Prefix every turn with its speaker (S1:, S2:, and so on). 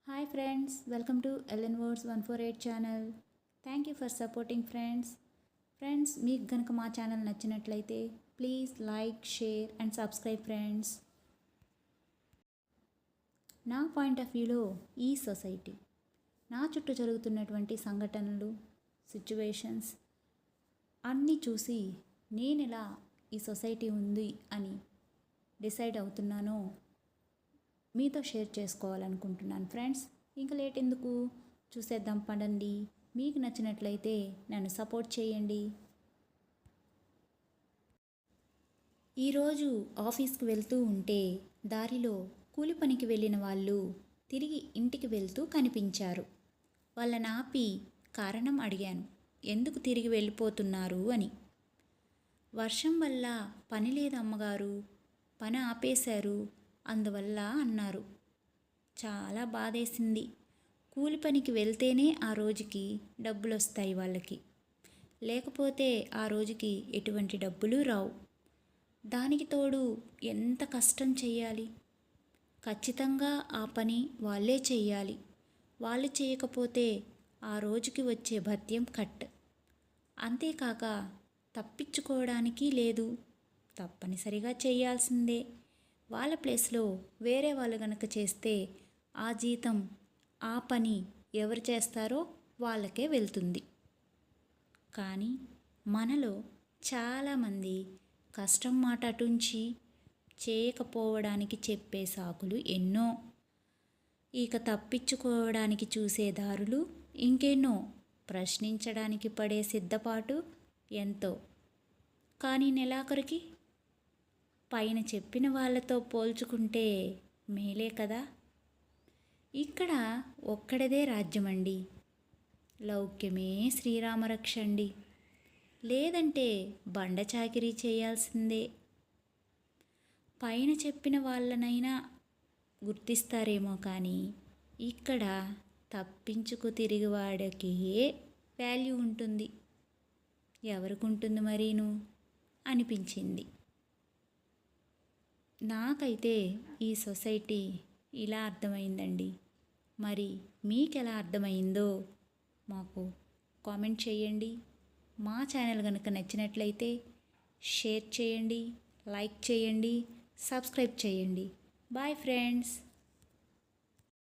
S1: Hi friends, welcome to Ellen Words 148 channel. Thank you for supporting friends. Friends మీకు గనుక మా channel నచ్చినట్లయితే please like share and subscribe friends. నా point of వ్యూలో ఈ society నా చుట్టూ జరుగుతున్నటువంటి సంఘటనలు సిచ్యువేషన్స్ అన్నీ చూసి నేను ఎలా ఈ సొసైటీ ఉంది అని డిసైడ్ అవుతున్నానో మీతో షేర్ చేసుకోవాలనుకుంటున్నాను ఫ్రెండ్స్. ఇంకా లేట్ ఎందుకు, చూసేద్దాం పడండి. మీకు నచ్చినట్లయితే నన్ను సపోర్ట్ చేయండి. ఈరోజు ఆఫీస్కి వెళ్తూ ఉంటే దారిలో కూలి పనికి వెళ్ళిన వాళ్ళు తిరిగి ఇంటికి వెళ్తూ కనిపించారు. వాళ్ళని ఆపి కారణం అడిగాను, ఎందుకు తిరిగి వెళ్ళిపోతున్నారు అని. వర్షం వల్ల పని లేదు అమ్మగారు, పని ఆపేశారు అందువల్ల అన్నారు. చాలా బాధేసింది. కూలి పనికి వెళ్తేనే ఆ రోజుకి డబ్బులు వస్తాయి వాళ్ళకి, లేకపోతే ఆ రోజుకి ఎటువంటి డబ్బులు రావు. దానికి తోడు ఎంత కష్టం చెయ్యాలి. ఖచ్చితంగా ఆ పని వాళ్ళే చెయ్యాలి. వాళ్ళు చేయకపోతే ఆ రోజుకి వచ్చే భత్యం కట్. అంతేకాక తప్పించుకోవడానికి లేదు, తప్పనిసరిగా చేయాల్సిందే. వాళ్ళ ప్లేస్లో వేరే వాళ్ళు గనక చేస్తే ఆ జీతం ఆ పని ఎవరు చేస్తారో వాళ్ళకే వెళ్తుంది. కానీ మనలో చాలామంది కష్టం మాట అటుంచి చేయకపోవడానికి చెప్పే సాకులు ఎన్నో, ఇక తప్పించుకోవడానికి చూసే దారులు ఇంకెన్నో, ప్రశ్నించడానికి పడే సిద్ధపాటు ఎంతో. కానీ నెలాఖరికి పైన చెప్పిన వాళ్ళతో పోల్చుకుంటే మేలే కదా. ఇక్కడ ఒక్కడిదే రాజ్యమండి, లౌక్యమే శ్రీరామరక్ష అండి. లేదంటే బండ చాకిరీ చేయాల్సిందే. పైన చెప్పిన వాళ్ళనైనా గుర్తిస్తారేమో కానీ ఇక్కడ తప్పించుకు తిరిగివాడికి వాల్యూ ఉంటుంది. ఎవరికి ఉంటుంది మరీను అనిపించింది. నాకైతే ఈ సొసైటీ ఇలా అర్థమైందండి. మరి మీకు ఎలా అర్థమైందో మాకు కామెంట్ చేయండి. మా ఛానల్ కనుక నచ్చినట్లయితే షేర్ చేయండి, లైక్ చేయండి, సబ్స్క్రైబ్ చేయండి. Bye friends.